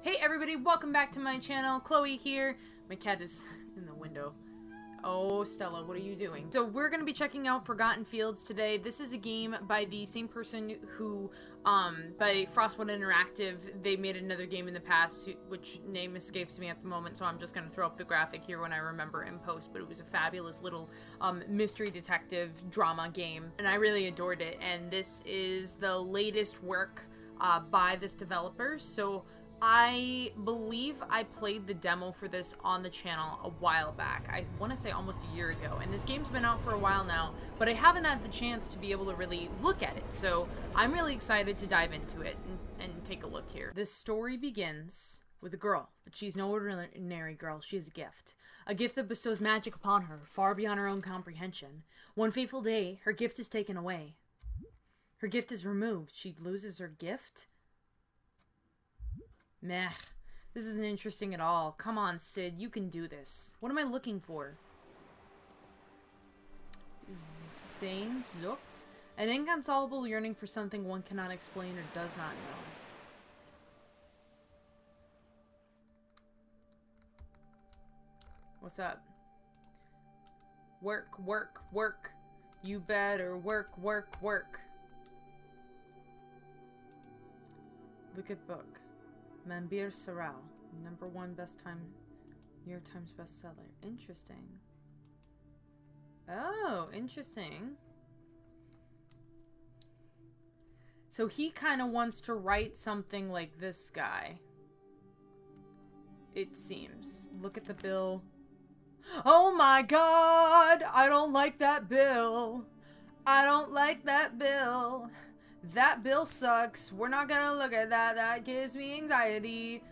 Hey everybody, welcome back to my channel. Chloe here. My cat is in the window. Oh, Stella, what are you doing? So we're going to be checking out Forgotten Fields today. This is a game by the same person who, by Frostwood Interactive, they made another game in the past, which name escapes me at the moment, so I'm just going to throw up the graphic here when I remember in post, but it was a fabulous little mystery detective drama game, and I really adored it, and this is the latest work by this developer, so I believe I played the demo for this on the channel a while back. I want to say almost a year ago. And this game's been out for a while now, but I haven't had the chance to be able to really look at it. So I'm really excited to dive into it and take a look here. This story begins with a girl, but she's no ordinary girl. She has a gift. A gift that bestows magic upon her, far beyond her own comprehension. One fateful day, her gift is taken away. Her gift is removed. She loses her gift? Meh. This isn't interesting at all. Come on, Sid. You can do this. What am I looking for? Sehnsucht? An inconsolable yearning for something one cannot explain or does not know. What's up? Work, work, work. You better work, work, work. Look at book. Mambir Sarao, #1 New York Times bestseller. Interesting. Oh, interesting. So he kind of wants to write something like this guy. It seems. Look at the bill. Oh my god! I don't like that bill. I don't like that bill. That bill sucks. We're not gonna look at that. That gives me anxiety.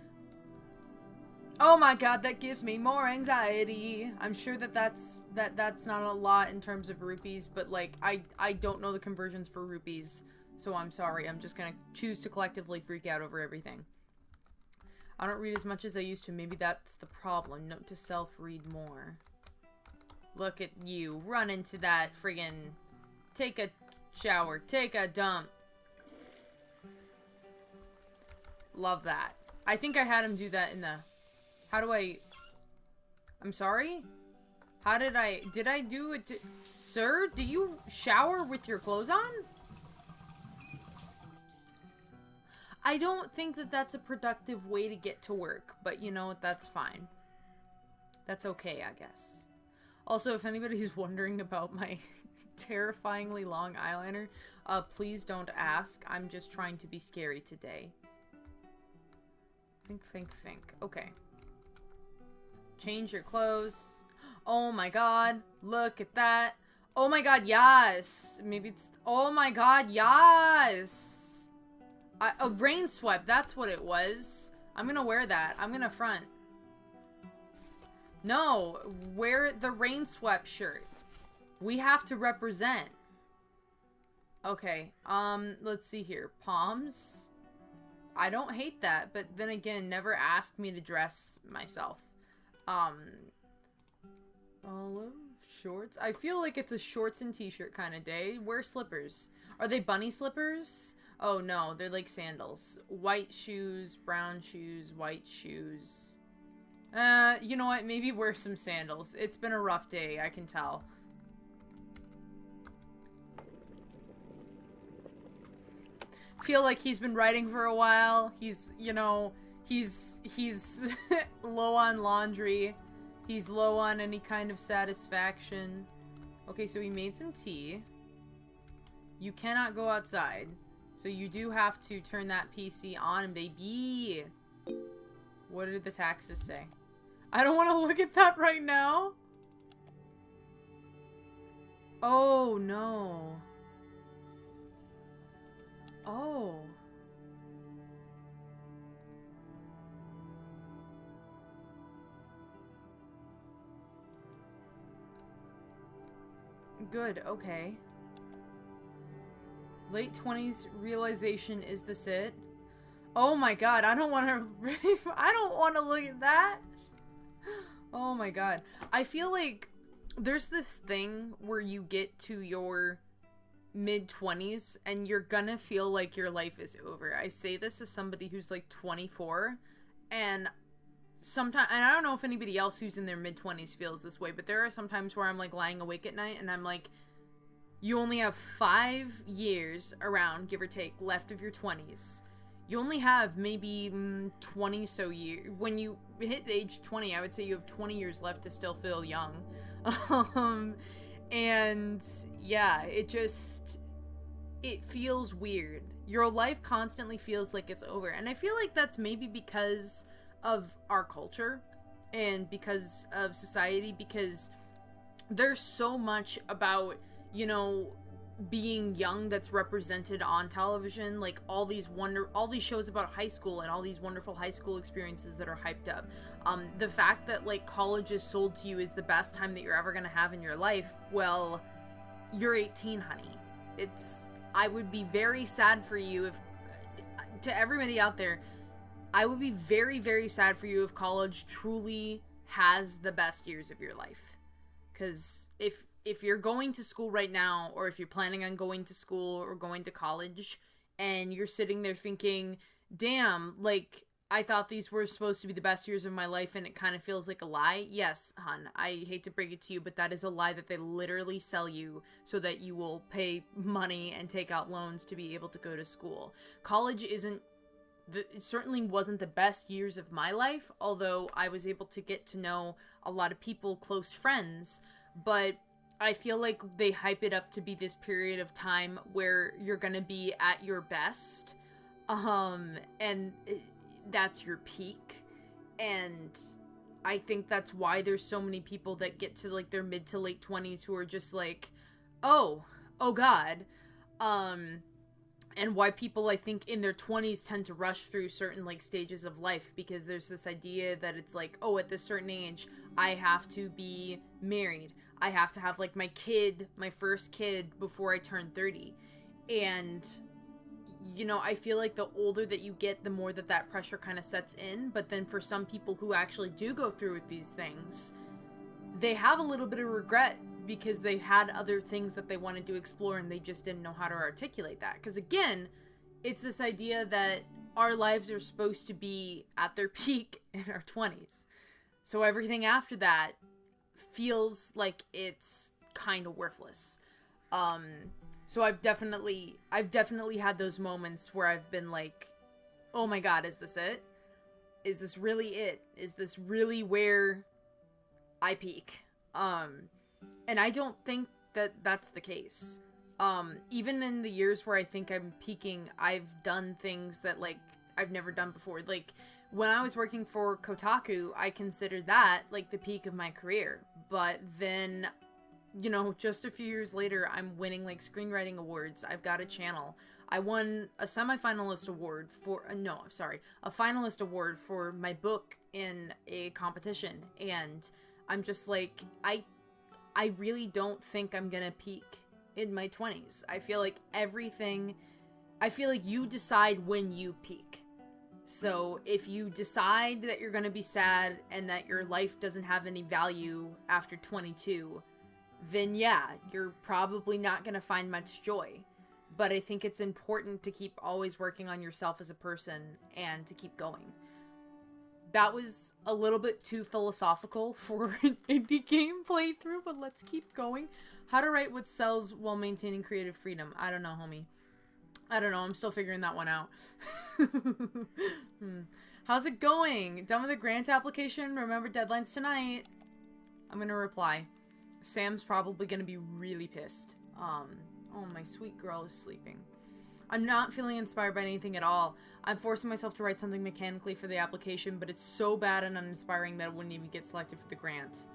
Oh my god, that gives me more anxiety. I'm sure that's not a lot in terms of rupees, but like I don't know the conversions for rupees, so I'm sorry. I'm just gonna choose to collectively freak out over everything. I don't read as much as I used to. Maybe that's the problem. Note to self, read more. Look at you. Run into that friggin' take a shower. Take a dump. Love that. I think I had him do that in the... How do I... I'm sorry? How did I... Did I do it? Sir, do you shower with your clothes on? I don't think that that's a productive way to get to work, but you know, that's fine. That's okay, I guess. Also, if anybody's wondering about my terrifyingly long eyeliner, please don't ask. I'm just trying to be scary today. Think. Okay. Change your clothes. Oh my god. Look at that. Oh my god, yes. Maybe it's... Oh my god, yes. A rain swept. That's what it was. I'm gonna wear that. I'm gonna front. No. Wear the rain swept shirt. We have to represent. Okay. Let's see here. Palms. I don't hate that, but then again, never ask me to dress myself. Olive shorts. I feel like it's a shorts and t-shirt kind of day. Wear slippers. Are they bunny slippers? Oh no, they're like sandals. White shoes, brown shoes, white shoes. You know what? Maybe wear some sandals. It's been a rough day, I can tell. Feel like he's been writing for a while. He's, you know, he's low on laundry. He's low on any kind of satisfaction. Okay, so he made some tea. You cannot go outside. So you do have to turn that PC on, baby. What did the taxes say? I don't want to look at that right now. Oh, no. Oh. Good, okay. Late 20s realization is this it? Oh my god, I don't want to I don't want to look at that. Oh my god. I feel like there's this thing where you get to your mid-20s and you're gonna feel like your life is over. I say this as somebody who's like 24 And sometimes, and I don't know if anybody else who's in their mid-20s feels this way, but there are some times where I'm like lying awake at night and I'm like, you only have 5 years around, give or take, left of your 20s. You only have maybe 20 so years. When you hit age 20, I would say you have 20 years left to still feel young. And yeah, it feels weird. Your life constantly feels like it's over. And I feel like that's maybe because of our culture and because of society, because there's so much about, you know, being young that's represented on television, like all these shows about high school and all these wonderful high school experiences that are hyped up. The fact that like college is sold to you as the best time that you're ever gonna have in your life, well, you're 18, honey. I would be very sad for you if, to everybody out there, I would be very, very sad for you if college truly has the best years of your life. Because if you're going to school right now, or if you're planning on going to school or going to college, and you're sitting there thinking, damn, like, I thought these were supposed to be the best years of my life and it kind of feels like a lie. Yes, hon, I hate to break it to you, but that is a lie that they literally sell you so that you will pay money and take out loans to be able to go to school. College it certainly wasn't the best years of my life, although I was able to get to know a lot of people, close friends, but I feel like they hype it up to be this period of time where you're gonna be at your best, and that's your peak. And I think that's why there's so many people that get to like their mid to late 20s who are just like, oh god, and why people, I think, in their 20s tend to rush through certain like stages of life, because there's this idea that it's like, oh, at this certain age I have to be married, I have to have like my first kid before I turn 30. And you know, I feel like the older that you get, the more that pressure kind of sets in. But then for some people who actually do go through with these things, they have a little bit of regret because they had other things that they wanted to explore and they just didn't know how to articulate that. Because again, it's this idea that our lives are supposed to be at their peak in our 20s. So everything after that feels like it's kind of worthless. So I've definitely had those moments where I've been like, oh my god, is this it? Is this really it? Is this really where I peak? And I don't think that that's the case. Even in the years where I think I'm peaking, I've done things that like I've never done before. Like when I was working for Kotaku, I considered that like the peak of my career. But then, you know, just a few years later, I'm winning like screenwriting awards. I've got a channel. I won a semi-finalist award for, a finalist award for my book in a competition. And I'm just like, I really don't think I'm gonna peak in my 20s. I feel like you decide when you peak. So if you decide that you're gonna be sad and that your life doesn't have any value after 22, then yeah, you're probably not going to find much joy. But I think it's important to keep always working on yourself as a person and to keep going. That was a little bit too philosophical for an indie game playthrough, but let's keep going. How to write what sells while maintaining creative freedom. I don't know, homie. I don't know. I'm still figuring that one out. How's it going? Done with the grant application? Remember deadlines tonight. I'm going to reply. Sam's probably gonna be really pissed. Oh, my sweet girl is sleeping. I'm not feeling inspired by anything at all. I'm forcing myself to write something mechanically for the application, but it's so bad and uninspiring that it wouldn't even get selected for the grant.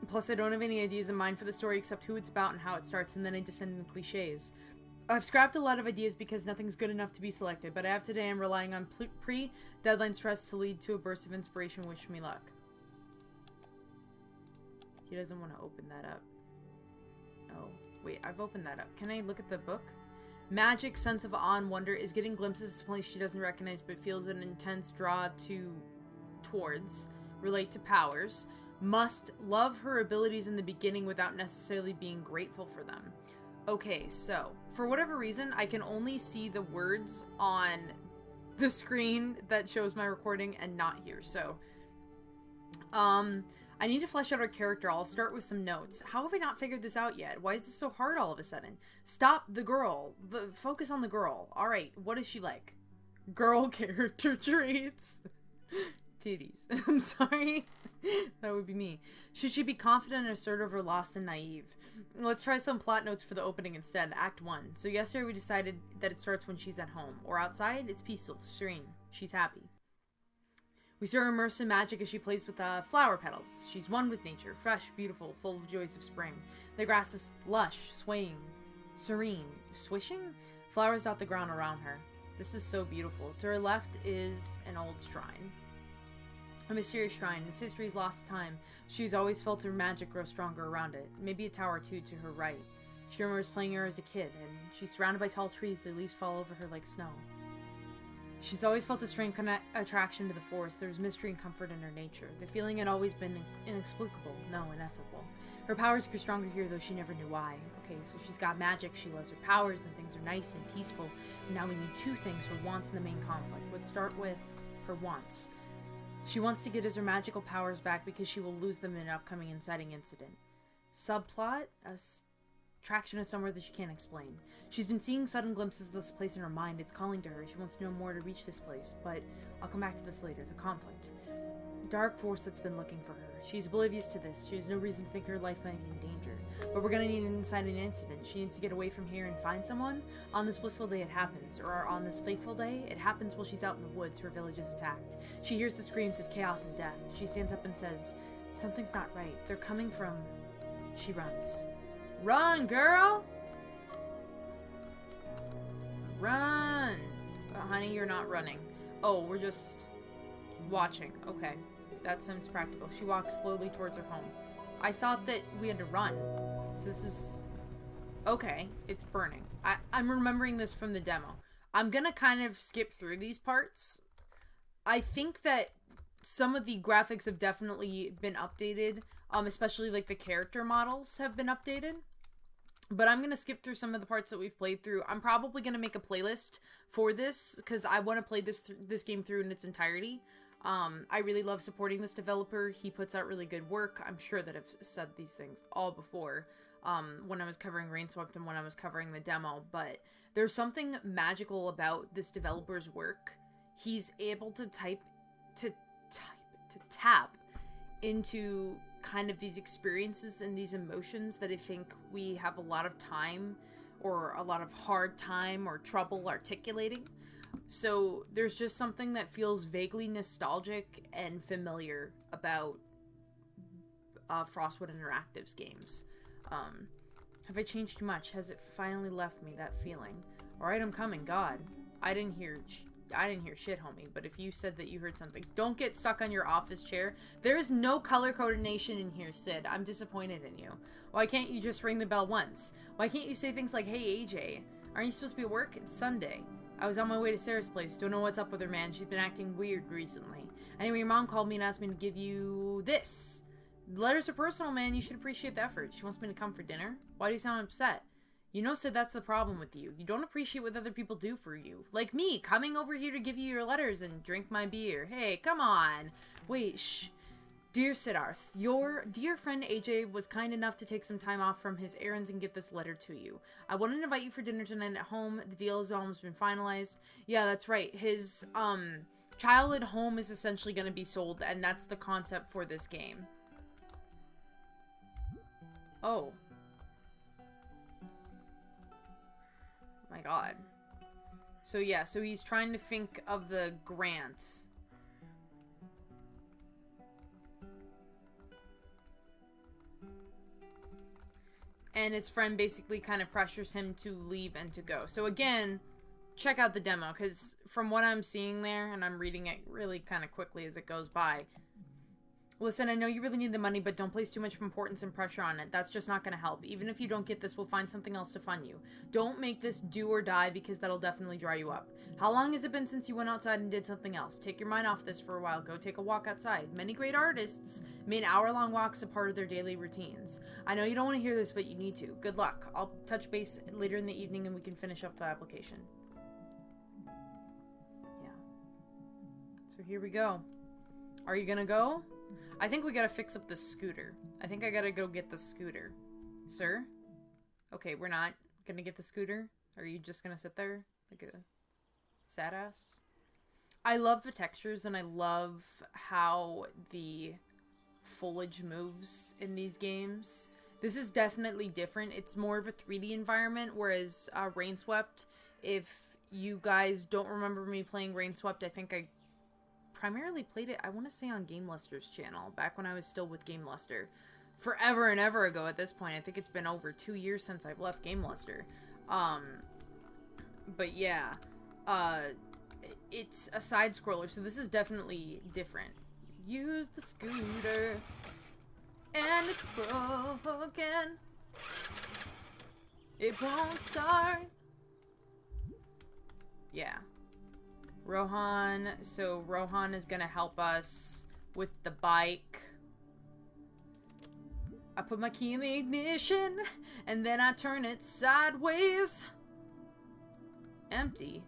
Plus, I don't have any ideas in mind for the story except who it's about and how it starts, and then I descend into cliches. I've scrapped a lot of ideas because nothing's good enough to be selected, but after today I'm relying on pre-deadline stress to lead to a burst of inspiration. Wish me luck. He doesn't want to open that up. Oh, wait, I've opened that up. Can I look at the book? Magic, sense of awe and wonder, is getting glimpses of a place she doesn't recognize but feels an intense draw towards. Relate to powers. Must love her abilities in the beginning without necessarily being grateful for them. Okay, so, for whatever reason, I can only see the words on the screen that shows my recording and not here. So, I need to flesh out our character. I'll start with some notes. How have I not figured this out yet? Why is this so hard all of a sudden? Stop the girl. Focus on the girl. Alright, what is she like? Girl character traits. Titties. I'm sorry. That would be me. Should she be confident, assertive, or lost and naive? Let's try some plot notes for the opening instead. Act 1. So yesterday we decided that it starts when she's at home. Or outside, it's peaceful, serene. She's happy. We see her immersed in magic as she plays with flower petals. She's one with nature, fresh, beautiful, full of joys of spring. The grass is lush, swaying, serene, swishing? Flowers dot the ground around her. This is so beautiful. To her left is an old shrine. A mysterious shrine. Its history is lost to time. She's always felt her magic grow stronger around it. Maybe a tower too to her right. She remembers playing here as a kid, and she's surrounded by tall trees. Their leaves fall over her like snow. She's always felt a strange attraction to the forest. There's mystery and comfort in her nature. The feeling had always been inexplicable, no, ineffable. Her powers grew stronger here, though she never knew why. Okay, so she's got magic, she loves her powers, and things are nice and peaceful. Now we need two things, her wants and the main conflict. Let's start with her wants. She wants to get her magical powers back because she will lose them in an upcoming inciting incident. Subplot? Attraction is somewhere that she can't explain. She's been seeing sudden glimpses of this place in her mind. It's calling to her. She wants to know more to reach this place, but I'll come back to this later. The conflict. Dark force that's been looking for her. She's oblivious to this. She has no reason to think her life might be in danger. But we're gonna need an inciting incident. She needs to get away from here and find someone. On this blissful day it happens, or on this fateful day, it happens while she's out in the woods. Her village is attacked. She hears the screams of chaos and death. She stands up and says, something's not right. They're coming from... She runs. Run, girl! Run! Honey, you're not running. Oh, we're just watching. Okay. That seems practical. She walks slowly towards her home. I thought that we had to run. So this is... Okay. It's burning. I'm remembering this from the demo. I'm gonna kind of skip through these parts. I think that some of the graphics have definitely been updated. Especially like the character models have been updated. But I'm going to skip through some of the parts that we've played through. I'm probably going to make a playlist for this because I want to play this game through in its entirety. I really love supporting this developer. He puts out really good work. I'm sure that I've said these things all before when I was covering Rainswept and when I was covering the demo. But there's something magical about this developer's work. He's able to tap into kind of these experiences and these emotions that I think we have a lot of time or a lot of hard time or trouble articulating. So there's just something that feels vaguely nostalgic and familiar about Frostwood Interactive's games. Have I changed too much? Has it finally left me, that feeling? Alright, I'm coming. God, I didn't hear shit, homie, but if you said that you heard something, don't get stuck on your office chair. There is no color coordination in here, Sid. I'm disappointed in you. Why can't you just ring the bell once? Why can't you say things like, hey, AJ, aren't you supposed to be at work? It's Sunday. I was on my way to Sarah's place. Don't know what's up with her, man. She's been acting weird recently. Anyway, your mom called me and asked me to give you this. The letters are personal, man. You should appreciate the effort. She wants me to come for dinner. Why do you sound upset? You know, Sid, that's the problem with you. You don't appreciate what other people do for you. Like me, coming over here to give you your letters and drink my beer. Hey, come on. Wait, shh. Dear Siddharth, your dear friend AJ was kind enough to take some time off from his errands and get this letter to you. I wanted to invite you for dinner tonight at home. The deal has almost been finalized. Yeah, that's right. His, childhood home is essentially going to be sold, and that's the concept for this game. Oh. My god. So yeah, so he's trying to think of the grant. And his friend basically kind of pressures him to leave and to go. So again, check out the demo, because from what I'm seeing there, and I'm reading it really kind of quickly as it goes by, listen, I know you really need the money, but don't place too much importance and pressure on it. That's just not going to help. Even if you don't get this, we'll find something else to fund you. Don't make this do or die, because that'll definitely dry you up. How long has it been since you went outside and did something else? Take your mind off this for a while. Go take a walk outside. Many great artists made hour-long walks a part of their daily routines. I know you don't want to hear this, but you need to. Good luck. I'll touch base later in the evening and we can finish up the application. Yeah. So here we go. Are you gonna go? I think we gotta fix up the scooter. I think I gotta go get the scooter. Sir? Okay, we're not gonna get the scooter? Are you just gonna sit there like a sad ass? I love the textures and I love how the foliage moves in these games. This is definitely different. It's more of a 3D environment, whereas Rainswept, if you guys don't remember me playing Rainswept, I think I primarily played it, I want to say, on Game Luster's channel, back when I was still with Game Luster. Forever and ever ago at this point. I think it's been over 2 years since I've left Game Luster. But yeah, it's a side-scroller, so this is definitely different. Use the scooter, and it's broken. It won't start. Yeah. Rohan, so Rohan is gonna help us with the bike. I put my key in the ignition, and then I turn it sideways. Empty.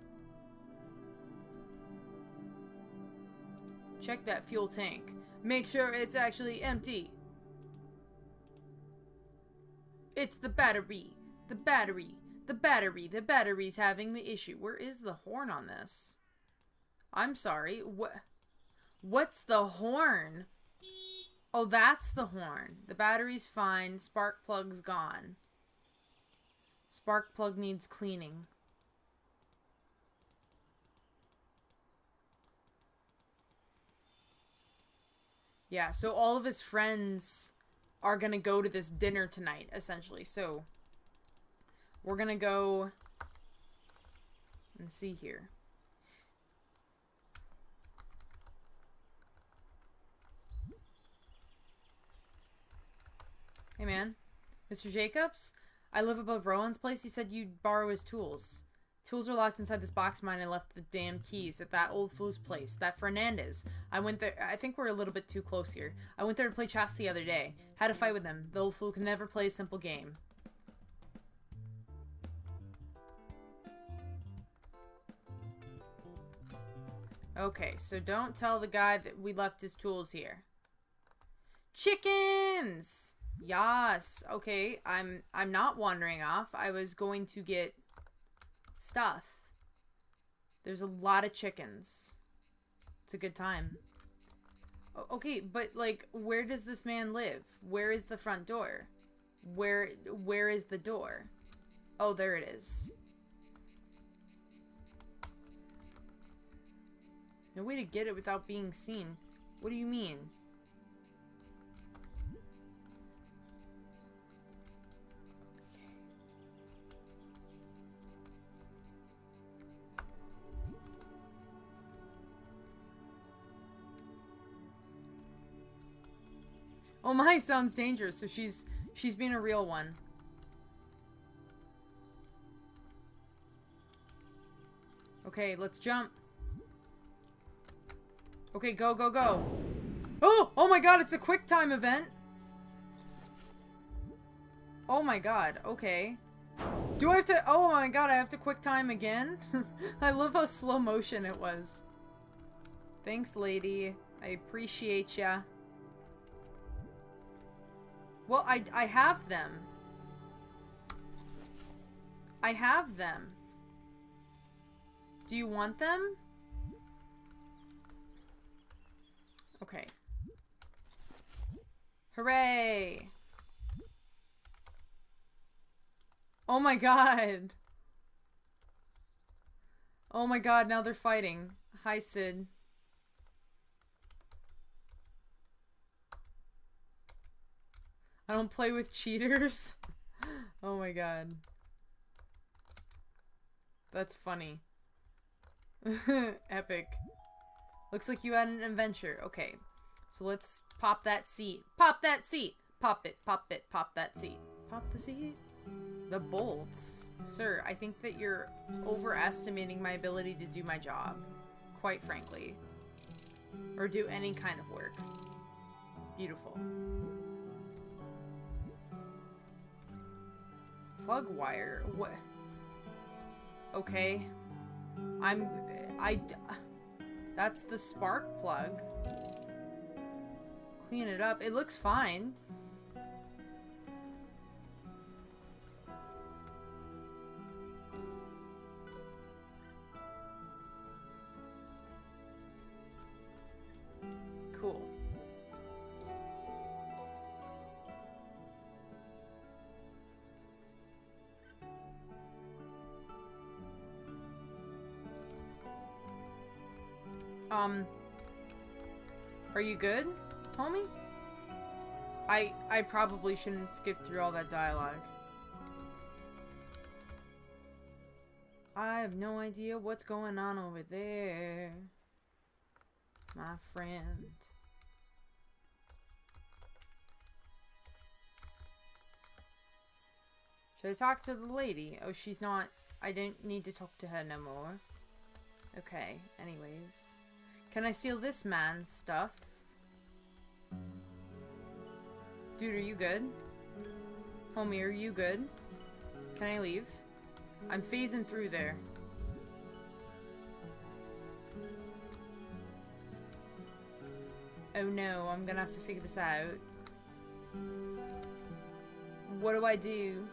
Check that fuel tank. Make sure it's actually empty. It's the battery. The battery. The battery. The battery's having the issue. Where is the horn on this? I'm sorry. What's the horn? Oh, that's the horn. The battery's fine. Spark plug's gone. Spark plug needs cleaning. Yeah, so all of his friends are gonna go to this dinner tonight, essentially. So, we're gonna go and see here. Hey, man. Mr. Jacobs? I live above Rowan's place. He said you'd borrow his tools. Tools are locked inside this box of mine. I left the damn keys at that old fool's place. That Fernandez. I went there. I think we're a little bit too close here. I went there to play chess the other day. Had a fight with him. The old fool can never play a simple game. Okay, so don't tell the guy that we left his tools here. Chickens! Yas. Okay, I'm not wandering off. I was going to get stuff. There's a lot of chickens. It's a good time. Okay, but like, where does this man live? Where is the front door? Where is the door? Oh, there it is. No way to get it without being seen. What do you mean? Oh my, sounds dangerous. So she's being a real one. Okay, let's jump. Okay, go, go, go. Oh my god, it's a quick time event. Oh my god, okay. Do I have to, oh my god, I have to quick time again? I love how slow motion it was. Thanks, lady. I appreciate ya. Well, I have them. I have them. Do you want them? Okay. Hooray! Oh my god! Oh my god, now they're fighting. Hi, Sid. I don't play with cheaters. Oh my god. That's funny. Epic. Looks like you had an adventure. Okay. So let's pop that seat. Pop that seat! Pop it, pop it, pop that seat. Pop the seat? The bolts. Sir, I think that you're overestimating my ability to do my job. Quite frankly. Or do any kind of work. Beautiful. Plug wire? What? Okay. That's the spark plug. Clean it up. It looks fine. Cool. Are you good, homie? I probably shouldn't skip through all that dialogue. I have no idea what's going on over there, my friend. Should I talk to the lady? Oh, she's not. I don't need to talk to her no more. Okay, anyways. Can I steal this man's stuff? Dude, are you good? Homie, are you good? Can I leave? I'm phasing through there. Oh no, I'm gonna have to figure this out. What do I do?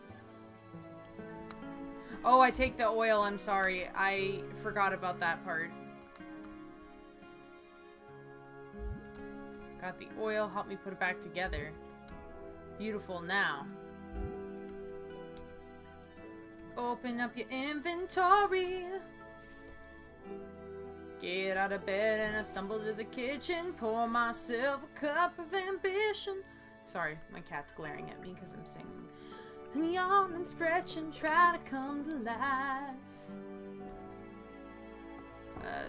Oh, I take the oil, I'm sorry. I forgot about that part. Got the oil, help me put it back together. Beautiful now. Open up your inventory. Get out of bed and I stumble to the kitchen. Pour myself a cup of ambition. Sorry, my cat's glaring at me because I'm singing. And yawn and stretch and try to come to life.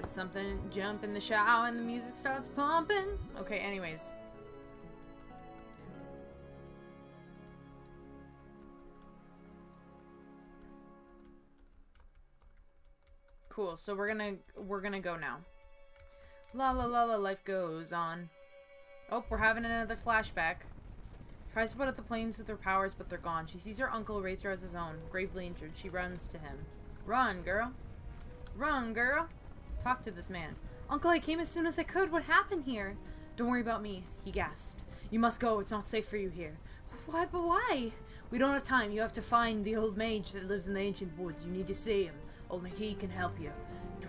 Something jump in the shower and the music starts pumping. Okay, anyways. Cool, so we're gonna go now. La la la la, life goes on. Oh, we're having another flashback. Tries to put out the planes with her powers, but they're gone. She sees her uncle raise her as his own, gravely injured. She runs to him. Run, girl. Run, girl. Talk to this man. Uncle, I came as soon as I could. What happened here? Don't worry about me, he gasped. You must go. It's not safe for you here. Why, but why? We don't have time. You have to find the old mage that lives in the ancient woods. You need to see him. Only he can help you.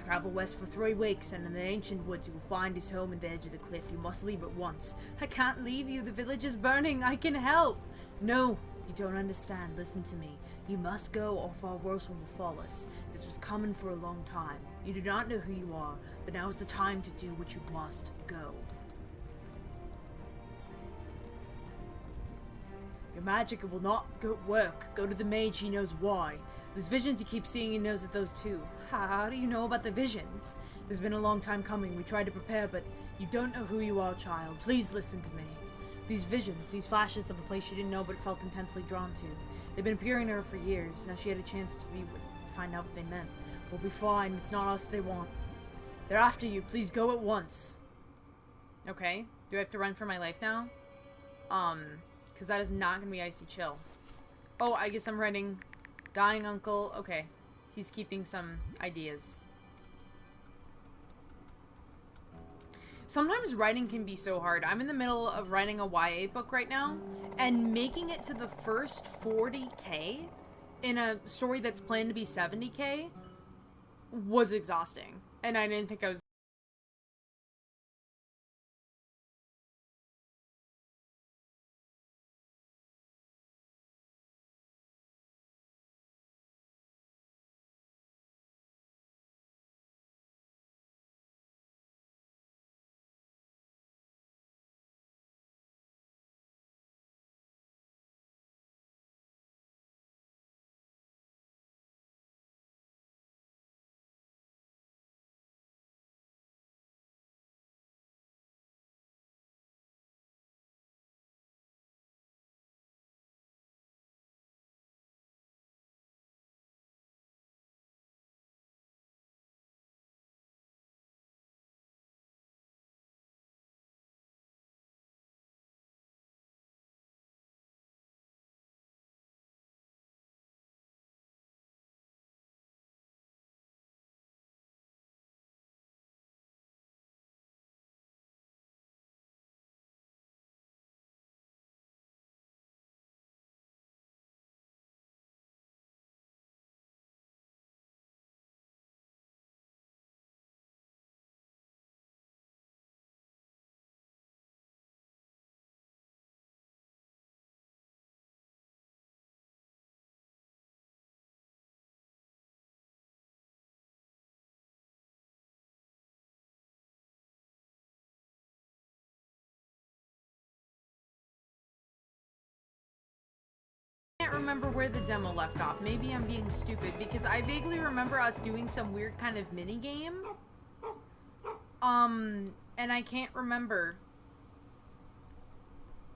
Travel west for 3 weeks, and in the ancient woods you will find his home at the edge of the cliff. You must leave at once. I can't leave you. The village is burning. I can help. No, you don't understand. Listen to me. You must go, or far worse will befall us. This was coming for a long time. You do not know who you are, but now is the time to do what you must. Go. Your magic will not work. Go to the mage. He knows why. Those visions you keep seeing, he knows of those too. How do you know about the visions? It's been a long time coming. We tried to prepare, but you don't know who you are, child. Please listen to me. These visions, these flashes of a place she didn't know but felt intensely drawn to. They've been appearing to her for years. Now she had a chance to find out what they meant. We'll be fine. It's not us they want. They're after you. Please go at once. Okay. Do I have to run for my life now? Because that is not going to be icy chill. Oh, I guess I'm writing... Dying uncle. Okay. He's keeping some ideas. Sometimes writing can be so hard. I'm in the middle of writing a YA book right now, and making it to the first 40k in a story that's planned to be 70k was exhausting. And I didn't think I was remember where the demo left off. Maybe I'm being stupid because I vaguely remember us doing some weird kind of mini game. And I can't remember.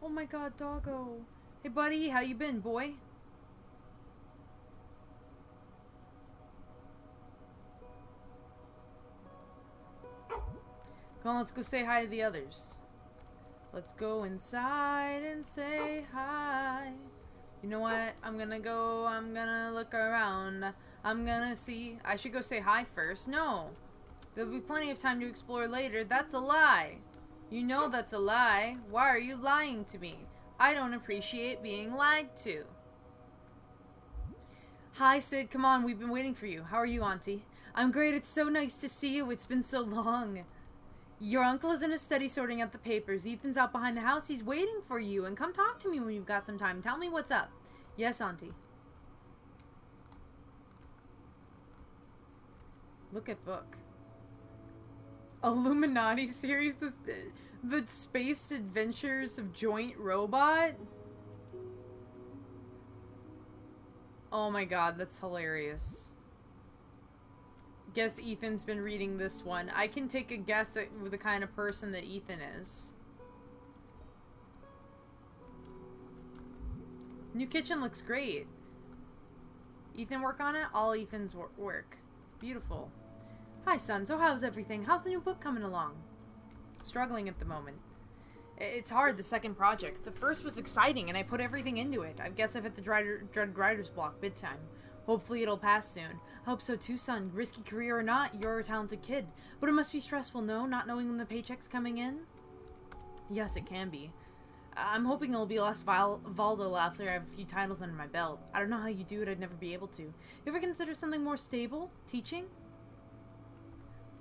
Oh my god, doggo. Hey buddy, how you been, boy? Come on, let's go say hi to the others. Let's go inside and say hi. You know what? I'm gonna look around. I'm gonna see. I should go say hi first. No. There'll be plenty of time to explore later. That's a lie. You know that's a lie. Why are you lying to me? I don't appreciate being lied to. Hi, Sid. Come on, we've been waiting for you. How are you, Auntie? I'm great. It's so nice to see you. It's been so long. Your uncle is in his study sorting out the papers. Ethan's out behind the house. He's waiting for you. And come talk to me when you've got some time. Tell me what's up. Yes, Auntie. Look at book. Illuminati series? The Space Adventures of Joint Robot? Oh my god, that's hilarious. Guess Ethan's been reading this one. I can take a guess at the kind of person that Ethan is. New kitchen looks great. Ethan work on it? All Ethan's work. Beautiful. Hi, son. So how's everything? How's the new book coming along? Struggling at the moment. It's hard, the second project. The first was exciting, and I put everything into it. I guess I've hit the dreaded writer's block big time. Hopefully it'll pass soon. Hope so too, son. Risky career or not, you're a talented kid. But it must be stressful, no? Not knowing when the paycheck's coming in? Yes, it can be. I'm hoping it'll be less volatile after I have a few titles under my belt. I don't know how you do it, I'd never be able to. You ever consider something more stable? Teaching?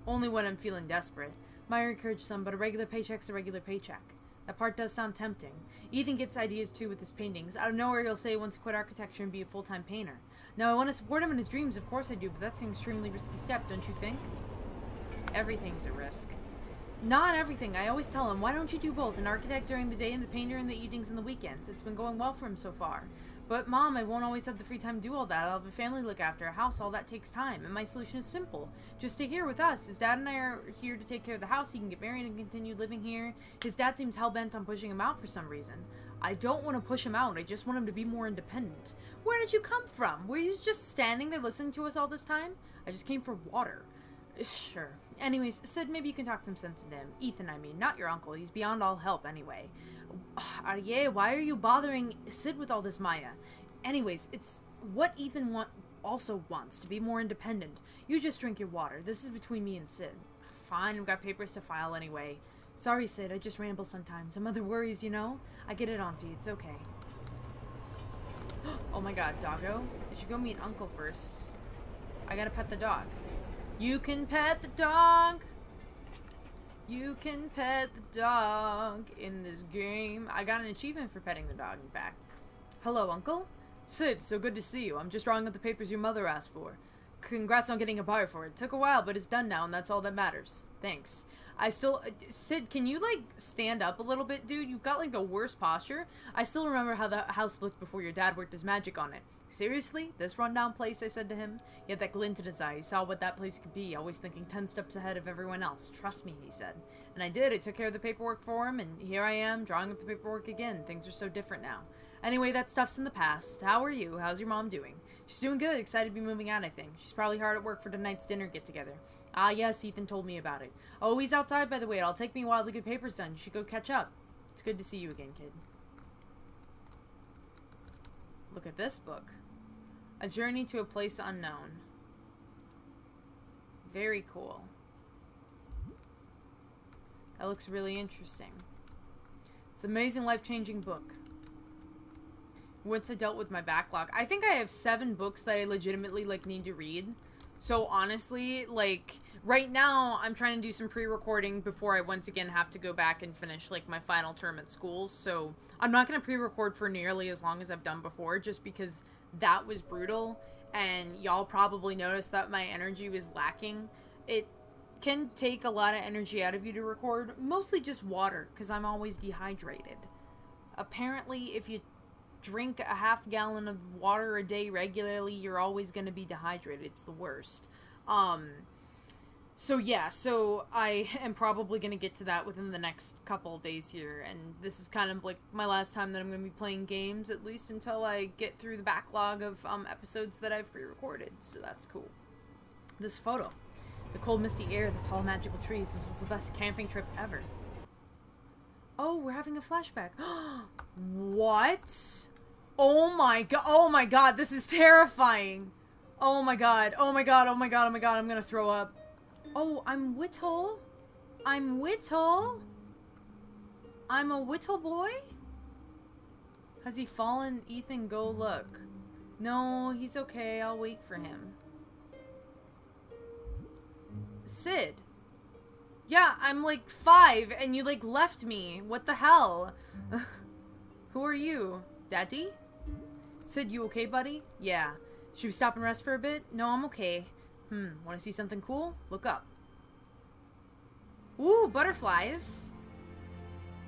Only when I'm feeling desperate. Might encourage some, but a regular paycheck's a regular paycheck. That part does sound tempting. Ethan gets ideas too with his paintings. Out of nowhere he'll say he wants to quit architecture and be a full-time painter. Now I want to support him in his dreams, of course I do, but that's an extremely risky step, don't you think? Everything's a risk. Not everything. I always tell him, why don't you do both? An architect during the day and the painter in the evenings and the weekends. It's been going well for him so far. But Mom, I won't always have the free time to do all that. I'll have a family to look after, a house, all that takes time. And my solution is simple. Just stay here with us. His dad and I are here to take care of the house. He can get married and continue living here. His dad seems hell-bent on pushing him out for some reason. I don't want to push him out. I just want him to be more independent. Where did you come from? Were you just standing there listening to us all this time? I just came for water. Sure. Anyways, Sid, maybe you can talk some sense into him. Ethan, I mean, not your uncle. He's beyond all help anyway. Yeah, why are you bothering Sid with all this, Maya? Anyways, it's what Ethan also wants, to be more independent. You just drink your water. This is between me and Sid. Fine, I've got papers to file anyway. Sorry, Sid, I just ramble sometimes. Some other worries, you know? I get it, Auntie. It's okay. Oh my god, doggo. I should go meet Uncle first. I gotta pet the dog. You can pet the dog. You can pet the dog in this game. I got an achievement for petting the dog, in fact. Hello, Uncle? Sid, so good to see you. I'm just drawing up the papers your mother asked for. Congrats on getting a buyer for it. Took a while, but it's done now, and that's all that matters. Thanks. Sid, can you, like, stand up a little bit, dude? You've got, like, the worst posture. I still remember how the house looked before your dad worked his magic on it. Seriously? This rundown place, I said to him. He had that glint in his eye. He saw what that place could be, always thinking 10 steps ahead of everyone else. Trust me, he said. And I did. I took care of the paperwork for him, and here I am, drawing up the paperwork again. Things are so different now. Anyway, that stuff's in the past. How are you? How's your mom doing? She's doing good. Excited to be moving out, I think. She's probably hard at work for tonight's dinner get-together. Ah, yes, Ethan told me about it. Oh, he's outside, by the way. It'll take me a while to get papers done. You should go catch up. It's good to see you again, kid. Look at this book. A Journey to a Place Unknown. Very cool. That looks really interesting. It's an amazing, life-changing book. Once I dealt with my backlog. I think I have 7 books that I legitimately, like, need to read. So, honestly, like, right now, I'm trying to do some pre-recording before I once again have to go back and finish, like, my final term at school. So, I'm not going to pre-record for nearly as long as I've done before, just because that was brutal. And y'all probably noticed that my energy was lacking. It can take a lot of energy out of you to record. Mostly just water, because I'm always dehydrated. Apparently, if you drink a half gallon of water a day regularly, you're always going to be dehydrated. It's the worst. So yeah, so I am probably going to get to that within the next couple of days here, and this is kind of like my last time that I'm going to be playing games, at least until I get through the backlog of episodes that I've pre-recorded, so that's cool. This photo. The cold misty air, the tall magical trees, this is the best camping trip ever. Oh, we're having a flashback. What? Oh my god, this is terrifying. Oh my god, oh my god, oh my god, oh my god, I'm gonna throw up. Oh, I'm Whittle. I'm Whittle. I'm a Whittle boy? Has he fallen? Ethan, go look. No, he's okay. I'll wait for him. Sid. Yeah, I'm like 5 and you like left me. What the hell? Who are you? Daddy? Sid, you okay, buddy? Yeah. Should we stop and rest for a bit? No, I'm okay. Want to see something cool? Look up. Ooh, butterflies.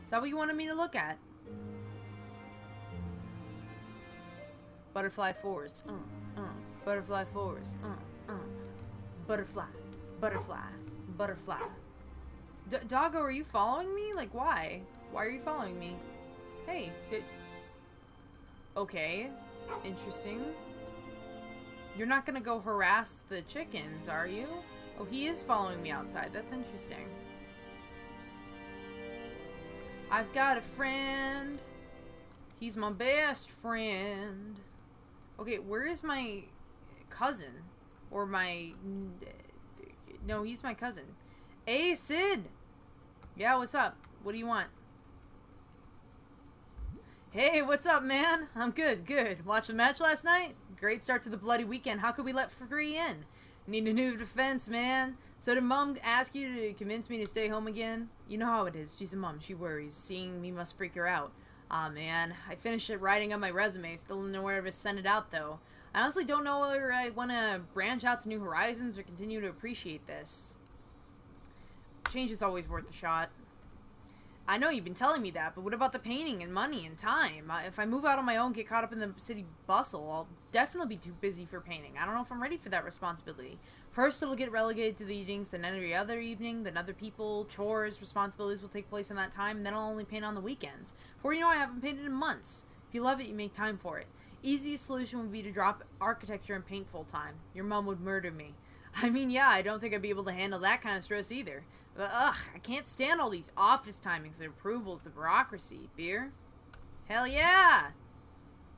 Is that what you wanted me to look at? Butterfly fours. Butterfly fours. Butterfly. Butterfly. Butterfly. Doggo, are you following me? Like, why? Why are you following me? Hey. Okay. Interesting. You're not gonna go harass the chickens, are you? Oh, he is following me outside. That's interesting. I've got a friend. He's my best friend. Okay, where is my cousin? Or my... No, he's my cousin. Hey, Sid! Yeah, what's up? What do you want? Hey, what's up, man? I'm good, good. Watch the match last night? Great start to the bloody weekend. How could we let free in? Need a new defense, man. So did Mom ask you to convince me to stay home again? You know how it is. She's a mom. She worries. Seeing me must freak her out. Aw, man. I finished it writing on my resume. Still don't know where to send it out, though. I honestly don't know whether I want to branch out to new horizons or continue to appreciate this. Change is always worth a shot. I know you've been telling me that, but what about the painting and money and time? If I move out on my own, get caught up in the city bustle, I'll definitely be too busy for painting. I don't know if I'm ready for that responsibility. First, it'll get relegated to the evenings, then every other evening, then other people, chores, responsibilities will take place in that time, and then I'll only paint on the weekends. Before you know, I haven't painted in months. If you love it, you make time for it. Easiest solution would be to drop architecture and paint full time. Your mom would murder me. I mean, yeah, I don't think I'd be able to handle that kind of stress either. But, ugh, I can't stand all these office timings, the approvals, the bureaucracy. Beer? Hell yeah!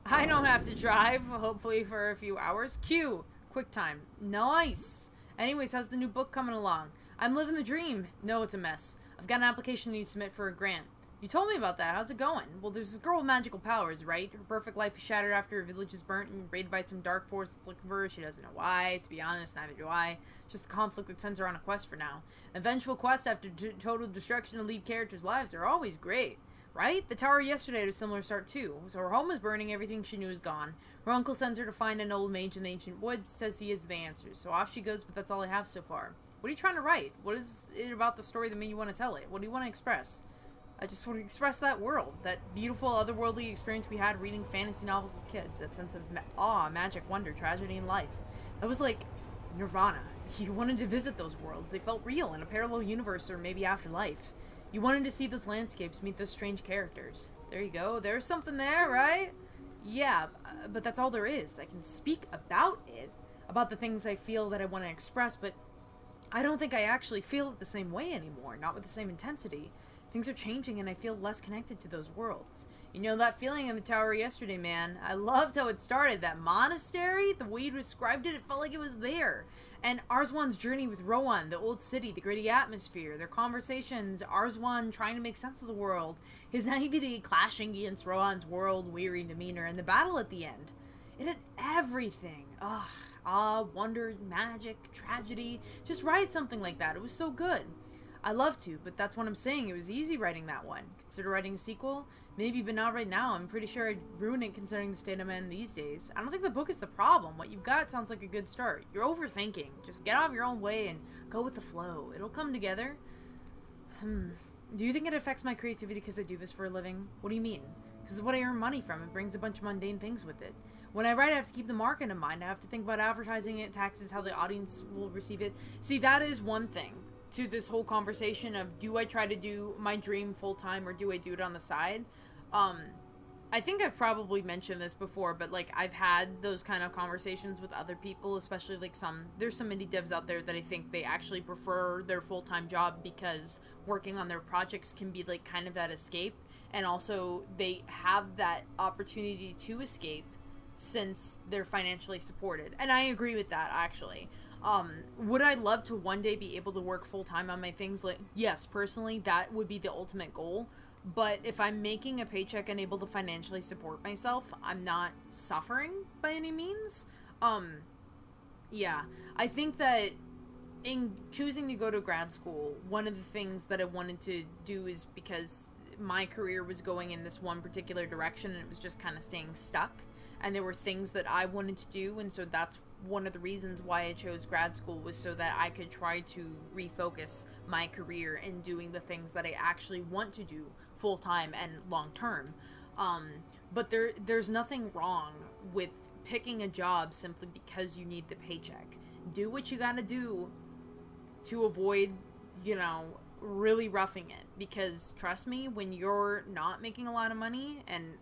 I don't have to drive, hopefully for a few hours. Q. Quick time. Nice! Anyways, how's the new book coming along? I'm living the dream. No, it's a mess. I've got an application to submit for a grant. You told me about that. How's it going? Well, there's this girl with magical powers, right? Her perfect life is shattered after her village is burnt and raided by some dark force that's looking for her. She doesn't know why. To be honest, neither do I. Just the conflict that sends her on a quest for now. Eventual quest after total destruction of lead characters' lives are always great. Right? The tower yesterday had a similar start too. So her home is burning, everything she knew is gone. Her uncle sends her to find an old mage in the ancient woods, says he has the answers. So off she goes, but that's all I have so far. What are you trying to write? What is it about the story that made you want to tell it? What do you want to express? I just want to express that world, that beautiful otherworldly experience we had reading fantasy novels as kids, that sense of awe, magic, wonder, tragedy, and life. That was like nirvana. You wanted to visit those worlds. They felt real in a parallel universe or maybe afterlife. You wanted to see those landscapes, meet those strange characters. There you go. There's something there, right? Yeah, but that's all there is. I can speak about it, about the things I feel that I want to express, but I don't think I actually feel it the same way anymore, not with the same intensity. Things are changing and I feel less connected to those worlds. You know that feeling in the tower yesterday, man? I loved how it started. That monastery, the way you described it, it felt like it was there. And Arzwan's journey with Rowan, the old city, the gritty atmosphere, their conversations, Arzwan trying to make sense of the world, his naivety clashing against Rowan's world-weary demeanor, and the battle at the end. It had everything. Ugh, awe, wonder, magic, tragedy. Just write something like that. It was so good. I love to, but that's what I'm saying. It was easy writing that one. Consider writing a sequel? Maybe, but not right now. I'm pretty sure I'd ruin it considering the state I'm in these days. I don't think the book is the problem. What you've got sounds like a good start. You're overthinking. Just get out of your own way and go with the flow. It'll come together. Do you think it affects my creativity because I do this for a living? What do you mean? Because it's what I earn money from. It brings a bunch of mundane things with it. When I write, I have to keep the market in mind. I have to think about advertising it, taxes, how the audience will receive it. See, that is one thing to this whole conversation of, do I try to do my dream full-time or do I do it on the side? I think I've probably mentioned this before, but, like, I've had those kind of conversations with other people, especially, like, there's some indie devs out there that I think they actually prefer their full-time job because working on their projects can be, like, kind of that escape, and also they have that opportunity to escape since they're financially supported. And I agree with that, actually. Would I love to one day be able to work full-time on my things? Like, yes, personally, that would be the ultimate goal. But if I'm making a paycheck and able to financially support myself, I'm not suffering by any means. Yeah. I think that in choosing to go to grad school, one of the things that I wanted to do is because my career was going in this one particular direction and it was just kind of staying stuck. And there were things that I wanted to do, and so that's one of the reasons why I chose grad school, was so that I could try to refocus my career in doing the things that I actually want to do full-time and long-term. But there's nothing wrong with picking a job simply because you need the paycheck. Do what you gotta do to avoid, you know, really roughing it. Because trust me, when you're not making a lot of money, and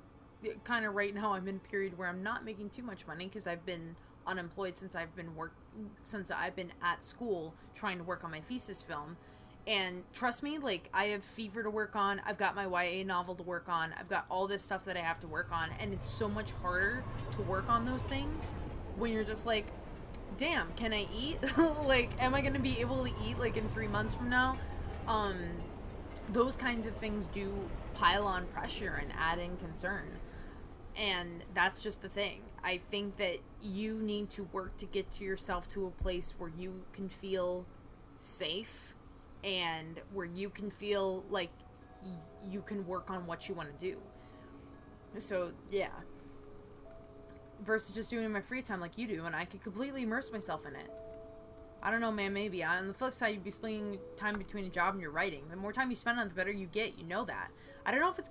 kind of right now I'm in a period where I'm not making too much money because I've been unemployed since I've been at school trying to work on my thesis film. And trust me, like, I have Fever to work on, I've got my YA novel to work on, I've got all this stuff that I have to work on, and it's so much harder to work on those things when you're just like, damn, can I eat? Like, am I gonna be able to eat, like, in 3 months from now? Those kinds of things do pile on pressure and add in concern. And that's just the thing. I think that you need to work to get to yourself to a place where you can feel safe and where you can feel like you can work on what you want to do. So, yeah. Versus just doing it in my free time like you do, and I could completely immerse myself in it. I don't know, man, maybe. On the flip side, you'd be splitting time between a job and your writing. The more time you spend on it, the better you get. You know that. I don't know if it's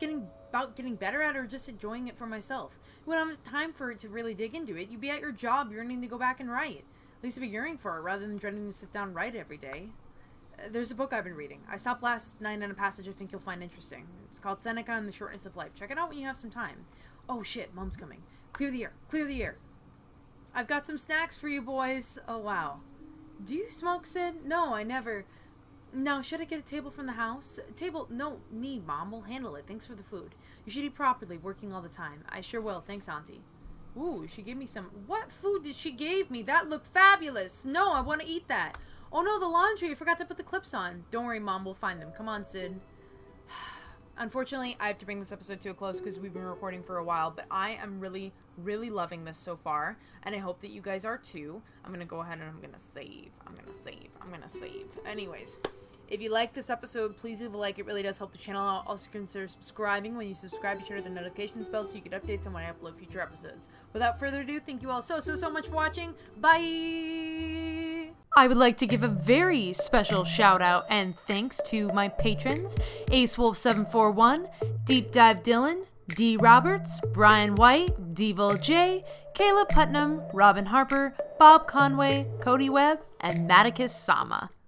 about getting better at it or just enjoying it for myself. When I have time for it to really dig into it, you'd be at your job yearning to go back and write. At least be yearning for it rather than dreading to sit down and write every day. There's a book I've been reading. I stopped last night on a passage I think you'll find interesting. It's called Seneca and the Shortness of Life. Check it out when you have some time. Oh shit, Mom's coming. Clear the air. Clear the air. I've got some snacks for you boys. Oh wow. Do you smoke, Sid? No, I never. Now, should I get a table from the house? Table? No need, Mom. We'll handle it. Thanks for the food. You should eat properly, working all the time. I sure will. Thanks, Auntie. Ooh, she gave me some... What food did she give me? That looked fabulous. No, I want to eat that. Oh no, the laundry. I forgot to put the clips on. Don't worry, Mom. We'll find them. Come on, Sid. Unfortunately, I have to bring this episode to a close because we've been recording for a while, but I am really, really loving this so far, and I hope that you guys are too. I'm going to go ahead and I'm going to save. Anyways, if you like this episode, please leave a like. It really does help the channel out. Also consider subscribing. When you subscribe, be sure to hit the notifications bell so you get updates on when I upload future episodes. Without further ado, thank you all so much for watching. Bye! I would like to give a very special shout out and thanks to my patrons, AceWolf741, Deep Dive Dylan, D. Roberts, Brian White, Deevil J, Caleb Putnam, Robin Harper, Bob Conway, Cody Webb, and Maticus Sama.